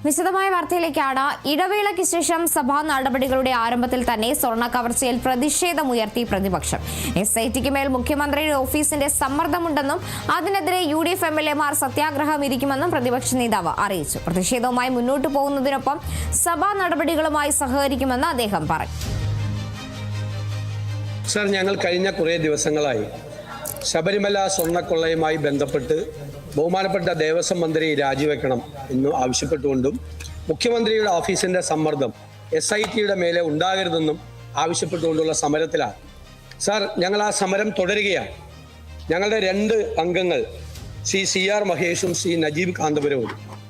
വിശദമായ വാർത്തയിലേക്കാണ്. ഇടവേളയ്ക്ക് ശേഷം സഭാ നടപടികളുടെ ആരംഭത്തിൽ തന്നെ സ്വർണ്ണ കവർച്ചയിൽ പ്രതിഷേധമുയർത്തി പ്രതിപക്ഷം. SITക്ക് മേൽ മുഖ്യമന്ത്രിയുടെ ഓഫീസിന്റെ സമ്മർദ്ദമുണ്ടെന്നും അതിനെതിരെ UDF MLAമാർ സത്യാഗ്രഹം ഇരിക്കുമെന്നും പ്രതിപക്ഷ നേതാവ് അറിയിച്ചു. പ്രതിഷേധവുമായി മുന്നോട്ടു പോകുന്നതിനൊപ്പം സഭാ നടപടികളുമായി സഹകരിക്കുമെന്ന് അദ്ദേഹം പറഞ്ഞു. സർ, ഞങ്ങൾ കഴിഞ്ഞ കുറേ ദിവസങ്ങളായി ശബരിമല സ്വർണ്ണക്കൊള്ളയുമായി ബന്ധപ്പെട്ട് ബഹുമാനപ്പെട്ട ദേവസ്വം മന്ത്രി രാജിവെക്കണം എന്ന് ആവശ്യപ്പെട്ടുകൊണ്ടും മുഖ്യമന്ത്രിയുടെ ഓഫീസിന്റെ സമ്മർദ്ദം SITയുടെ മേലെ ഉണ്ടാകരുതെന്നും ആവശ്യപ്പെട്ടുകൊണ്ടുള്ള സമരത്തിലാണ്. സർ, ഞങ്ങൾ ആ സമരം തുടരുകയാണ്. ഞങ്ങളുടെ 2 അംഗങ്ങൾ CR മഹേഷും നജീബ് കാന്തപുരവും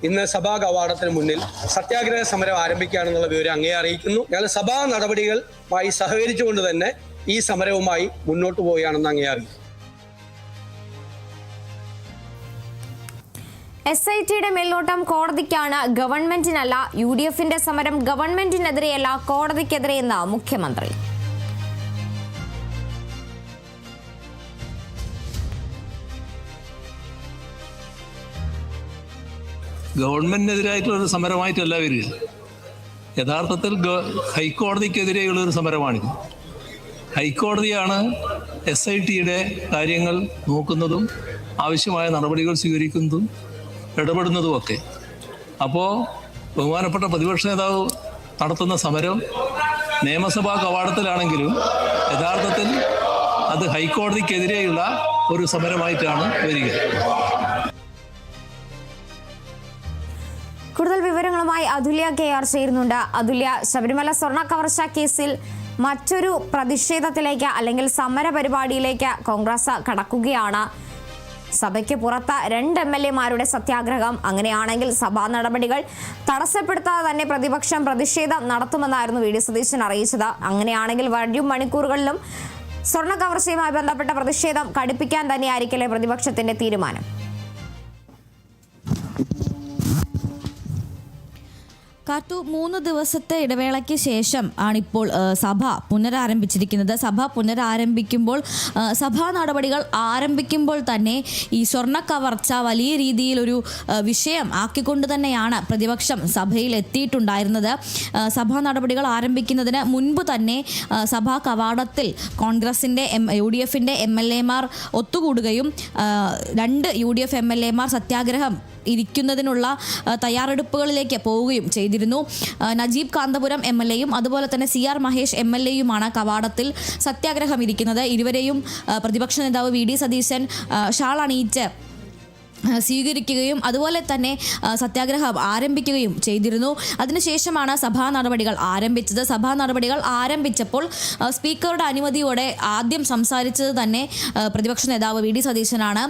ഇന്ന് സഭാ കവാടത്തിന് മുന്നിൽ സത്യാഗ്രഹ സമരം ആരംഭിക്കുകയാണെന്നുള്ള വിവരം അങ്ങേ അറിയിക്കുന്നു. ഞങ്ങൾ സഭാ നടപടികളുമായി സഹകരിച്ചുകൊണ്ട് തന്നെ ഈ സമരവുമായി മുന്നോട്ട് പോവുകയാണെന്ന് അങ്ങേ അറിയിക്കും. SITയുടെ മേൽനോട്ടം കോടതിക്കാണ്, ഗവൺമെന്റിനല്ല. UDFന്റെ സമരം ഗവൺമെന്റിനെതിരെയല്ല, കോടതിക്കെതിരെയെന്ന് മുഖ്യമന്ത്രി. ഗവൺമെന്റിനെതിരായിട്ടുള്ളൊരു സമരമായിട്ടല്ല വരിക. യഥാർത്ഥത്തിൽ ഹൈക്കോടതിക്കെതിരെയുള്ളൊരു സമരമാണിത്. ഹൈക്കോടതിയാണ് SITയുടെ കാര്യങ്ങൾ നോക്കുന്നതും ആവശ്യമായ നടപടികൾ സ്വീകരിക്കുന്നതും ഇടപെടുന്നതുമൊക്കെ. അപ്പോൾ ബഹുമാനപ്പെട്ട പ്രതിപക്ഷ നേതാവ് നടത്തുന്ന സമരം നിയമസഭാ കവാടത്തിലാണെങ്കിലും യഥാർത്ഥത്തിൽ അത് ഹൈക്കോടതിക്കെതിരെയുള്ള ഒരു സമരമായിട്ടാണ് വരിക. കൂടുതൽ വിവരങ്ങളുമായി അതുല്യ KR ചേരുന്നുണ്ട്. അതുല്യ, ശബരിമല സ്വർണ്ണ കവർച്ച കേസിൽ മറ്റൊരു പ്രതിഷേധത്തിലേക്ക് അല്ലെങ്കിൽ സമര പരിപാടിയിലേക്ക് കോൺഗ്രസ് കടക്കുകയാണ്. സഭയ്ക്ക് പുറത്ത് 2 MLAമാരുടെ സത്യാഗ്രഹം. അങ്ങനെയാണെങ്കിൽ സഭാ നടപടികൾ തടസ്സപ്പെടുത്താതെ തന്നെ പ്രതിപക്ഷം പ്രതിഷേധം നടത്തുമെന്നായിരുന്നു VD സതീശൻ അറിയിച്ചത്. അങ്ങനെയാണെങ്കിൽ വരും മണിക്കൂറുകളിലും സ്വർണ്ണ കവർച്ചയുമായി ബന്ധപ്പെട്ട പ്രതിഷേധം കടുപ്പിക്കാൻ തന്നെയായിരിക്കില്ലേ പ്രതിപക്ഷത്തിന്റെ തീരുമാനം? കാത്തു, 3 ദിവസത്തെ ഇടവേളയ്ക്ക് ശേഷം ആണിപ്പോൾ സഭ പുനരാരംഭിച്ചിരിക്കുന്നത്. സഭ പുനരാരംഭിക്കുമ്പോൾ സഭാ നടപടികൾ ആരംഭിക്കുമ്പോൾ തന്നെ ഈ സ്വർണ്ണ കവർച്ച വലിയ രീതിയിലൊരു വിഷയം ആക്കിക്കൊണ്ട് തന്നെയാണ് പ്രതിപക്ഷം സഭയിൽ എത്തിയിട്ടുണ്ടായിരുന്നത്. സഭാ നടപടികൾ ആരംഭിക്കുന്നതിന് മുൻപ് തന്നെ സഭാ കവാടത്തിൽ കോൺഗ്രസിൻ്റെ UDFന്റെ MLAമാർ ഒത്തുകൂടുകയും 2 UDF MLAമാർ സത്യാഗ്രഹം ഇരിക്കുന്നതിനുള്ള തയ്യാറെടുപ്പുകളിലേക്ക് പോവുകയും ചെയ്തിരുന്നു. നജീബ് കാന്തപുരം MLAയും അതുപോലെ തന്നെ CR മഹേഷ് MLAയുമാണ് കവാടത്തിൽ സത്യാഗ്രഹം ഇരിക്കുന്നത്. ഇരുവരെയും പ്രതിപക്ഷ നേതാവ് VD സതീശൻ ഷാൾ അണിയിച്ച് സ്വീകരിക്കുകയും അതുപോലെ തന്നെ സത്യാഗ്രഹം ആരംഭിക്കുകയും ചെയ്തിരുന്നു. അതിനുശേഷമാണ് സഭാ നടപടികൾ ആരംഭിച്ചത്. സഭാ നടപടികൾ ആരംഭിച്ചപ്പോൾ സ്പീക്കറുടെ അനുമതിയോടെ ആദ്യം സംസാരിച്ചത് തന്നെ പ്രതിപക്ഷ നേതാവ് VD സതീശനാണ്.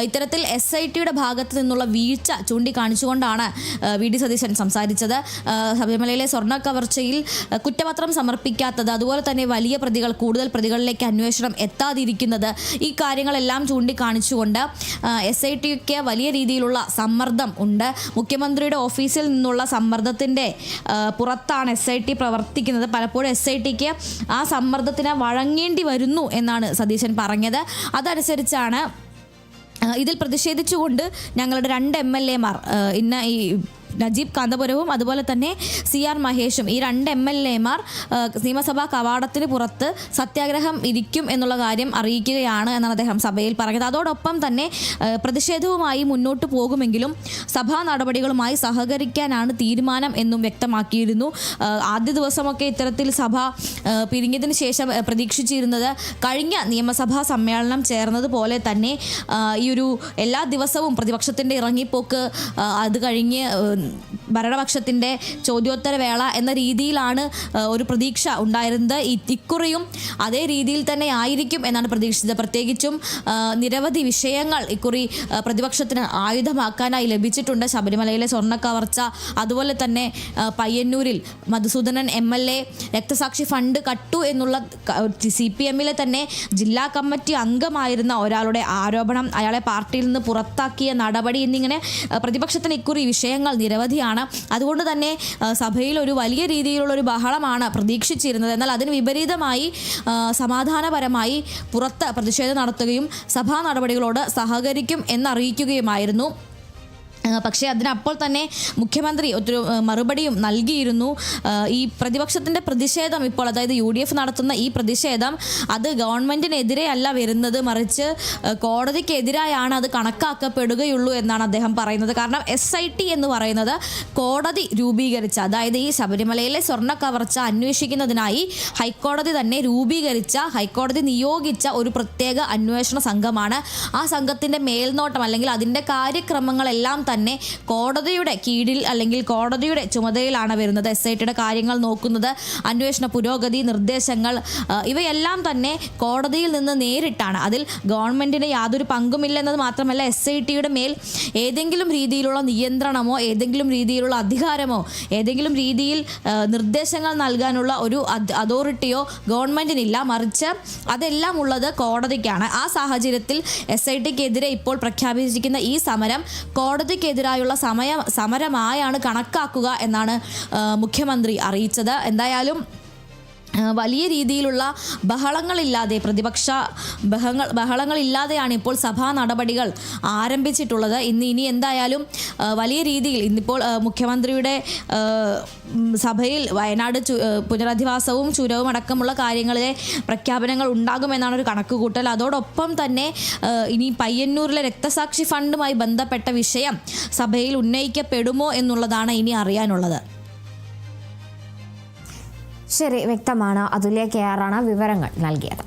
ഇത്തരത്തിൽ SITയുടെ ഭാഗത്ത് നിന്നുള്ള വീഴ്ച ചൂണ്ടിക്കാണിച്ചുകൊണ്ടാണ് VD സതീശൻ സംസാരിച്ചത്. ശബരിമലയിലെ സ്വർണ്ണ കവർച്ചയിൽ കുറ്റപത്രം സമർപ്പിക്കാത്തത്, അതുപോലെ തന്നെ വലിയ പ്രതികൾ, കൂടുതൽ പ്രതികളിലേക്ക് അന്വേഷണം എത്താതിരിക്കുന്നത്, ഈ കാര്യങ്ങളെല്ലാം ചൂണ്ടിക്കാണിച്ചുകൊണ്ട് SITക്ക് വലിയ രീതിയിലുള്ള സമ്മർദ്ദം ഉണ്ട്. മുഖ്യമന്ത്രിയുടെ ഓഫീസിൽ നിന്നുള്ള സമ്മർദ്ദത്തിൻ്റെ പുറത്താണ് SIT പ്രവർത്തിക്കുന്നത്. പലപ്പോഴും SITക്ക് ആ സമ്മർദ്ദത്തിന് വഴങ്ങേണ്ടി വരുന്നു എന്നാണ് സതീശൻ പറഞ്ഞത്. അതനുസരിച്ചാണ് ഇതിൽ പ്രതിഷേധിച്ചുകൊണ്ട് ഞങ്ങളുടെ 2 MLAമാർ ഇന്ന് ഈ നജീബ് കാന്തപുരവും അതുപോലെ തന്നെ CR മഹേഷും ഈ 2 MLAമാർ നിയമസഭാ കവാടത്തിന് പുറത്ത് സത്യാഗ്രഹം ഇരിക്കും എന്നുള്ള കാര്യം അറിയിക്കുകയാണ് എന്നാണ് അദ്ദേഹം സഭയിൽ പറഞ്ഞത്. അതോടൊപ്പം തന്നെ പ്രതിഷേധവുമായി മുന്നോട്ട് പോകുമെങ്കിലും സഭാ നടപടികളുമായി സഹകരിക്കാനാണ് തീരുമാനം എന്നും വ്യക്തമാക്കിയിരുന്നു. ആദ്യ ദിവസമൊക്കെ ഇത്തരത്തിൽ സഭ പിരിഞ്ഞതിന് ശേഷം പ്രതീക്ഷിച്ചിരുന്നത് കഴിഞ്ഞ നിയമസഭാ സമ്മേളനം ചേർന്നതുപോലെ തന്നെ ഈ ഒരു എല്ലാ ദിവസവും പ്രതിപക്ഷത്തിൻ്റെ ഇറങ്ങിപ്പോക്ക്, അത് കഴിഞ്ഞ് ഭരണപക്ഷത്തിൻ്റെ ചോദ്യോത്തര വേള എന്ന രീതിയിലാണ് ഒരു പ്രതീക്ഷ ഉണ്ടായിരുന്നത്. ഇക്കുറിയും അതേ രീതിയിൽ തന്നെ ആയിരിക്കും എന്നാണ് പ്രതീക്ഷിച്ചത്. പ്രത്യേകിച്ചും നിരവധി വിഷയങ്ങൾ ഇക്കുറി പ്രതിപക്ഷത്തിന് ആയുധമാക്കാനായി ലഭിച്ചിട്ടുണ്ട്. ശബരിമലയിലെ സ്വർണ്ണ കവർച്ച, അതുപോലെ തന്നെ പയ്യന്നൂരിൽ മധുസൂദനൻ MLA രക്തസാക്ഷി ഫണ്ട് കട്ടു എന്നുള്ള CPMലെ തന്നെ ജില്ലാ കമ്മിറ്റി അംഗമായിരുന്ന ഒരാളുടെ ആരോപണം, അയാളെ പാർട്ടിയിൽ നിന്ന് പുറത്താക്കിയ നടപടി എന്നിങ്ങനെ പ്രതിപക്ഷത്തിന് ഇക്കുറി വിഷയങ്ങൾ നിരവധിയാണ്. അതുകൊണ്ട് തന്നെ സഭയിൽ ഒരു വലിയ രീതിയിലുള്ള ഒരു ബഹളമാണ് പ്രതീക്ഷിച്ചിരുന്നത്. എന്നാൽ അതിന് വിപരീതമായി സമാധാനപരമായി പുറത്ത് പ്രതിഷേധം നടത്തുകയും സഭാ നടപടികളോട് സഹകരിക്കും എന്നറിയിക്കുകയുമായിരുന്നു പക്ഷേ അതിനപ്പോൾ തന്നെ മുഖ്യമന്ത്രി ഒരു മറുപടിയും നൽകിയിരുന്നു. ഈ പ്രതിപക്ഷത്തിൻ്റെ പ്രതിഷേധം ഇപ്പോൾ, അതായത് UDF നടത്തുന്ന ഈ പ്രതിഷേധം അത് ഗവൺമെൻറ്റിനെതിരെ അല്ല വരുന്നത്, മറിച്ച് കോടതിക്കെതിരായാണ് അത് കണക്കാക്കപ്പെടുകയുള്ളൂ എന്നാണ് അദ്ദേഹം പറയുന്നത്. കാരണം SIT എന്ന് പറയുന്നത് കോടതി രൂപീകരിച്ച, അതായത് ഈ ശബരിമലയിലെ സ്വർണ്ണ കവർച്ച അന്വേഷിക്കുന്നതിനായി ഹൈക്കോടതി തന്നെ രൂപീകരിച്ച, ഹൈക്കോടതി നിയോഗിച്ച ഒരു പ്രത്യേക അന്വേഷണ സംഘമാണ്. ആ സംഘത്തിൻ്റെ മേൽനോട്ടം അല്ലെങ്കിൽ അതിൻ്റെ കാര്യക്രമങ്ങളെല്ലാം തന്നെ കോടതിയുടെ കീഴിൽ അല്ലെങ്കിൽ കോടതിയുടെ ചുമതലയിലാണ് വരുന്നത്. SITയുടെ കാര്യങ്ങൾ നോക്കുന്നത്, അന്വേഷണ പുരോഗതി, നിർദ്ദേശങ്ങൾ ഇവയെല്ലാം തന്നെ കോടതിയിൽ നിന്ന് നേരിട്ടാണ്. അതിൽ ഗവൺമെൻറ്റിന് യാതൊരു പങ്കുമില്ലെന്നത് മാത്രമല്ല, SITയുടെ മേൽ ഏതെങ്കിലും രീതിയിലുള്ള നിയന്ത്രണമോ ഏതെങ്കിലും രീതിയിലുള്ള അധികാരമോ ഏതെങ്കിലും രീതിയിൽ നിർദ്ദേശങ്ങൾ നൽകാനുള്ള ഒരു അതോറിറ്റിയോ ഗവൺമെൻറ്റിനില്ല, മറിച്ച് അതെല്ലാം ഉള്ളത് കോടതിക്കാണ്. ആ സാഹചര്യത്തിൽ SITക്കെതിരെ ഇപ്പോൾ പ്രഖ്യാപിച്ചിരിക്കുന്ന ഈ സമരം കോടതിക്കെതിരായുള്ള സമരമായാണ് കണക്കാക്കുക എന്നാണ് മുഖ്യമന്ത്രി അറിയിച്ചത്. എന്തായാലും വലിയ രീതിയിലുള്ള ബഹളങ്ങളില്ലാതെ, പ്രതിപക്ഷ ബഹളങ്ങളില്ലാതെയാണ് ഇപ്പോൾ സഭാ നടപടികൾ ആരംഭിച്ചിട്ടുള്ളത്. ഇനി എന്തായാലും വലിയ രീതിയിൽ ഇന്നിപ്പോൾ മുഖ്യമന്ത്രിയുടെ സഭയിൽ വയനാട് പുനരധിവാസവും ചുരവും അടക്കമുള്ള കാര്യങ്ങളിലെ പ്രഖ്യാപനങ്ങൾ ഉണ്ടാകുമെന്നാണ് ഒരു കണക്കുകൂട്ടൽ. അതോടൊപ്പം തന്നെ ഇനി പയ്യന്നൂരിലെ രക്തസാക്ഷി ഫണ്ടുമായി ബന്ധപ്പെട്ട വിഷയം സഭയിൽ ഉന്നയിക്കപ്പെടുമോ എന്നുള്ളതാണ് ഇനി അറിയാനുള്ളത്. ശരി, വ്യക്തമാണ്. അതുല്യ KR ആണ് വിവരങ്ങൾ നൽകിയത്.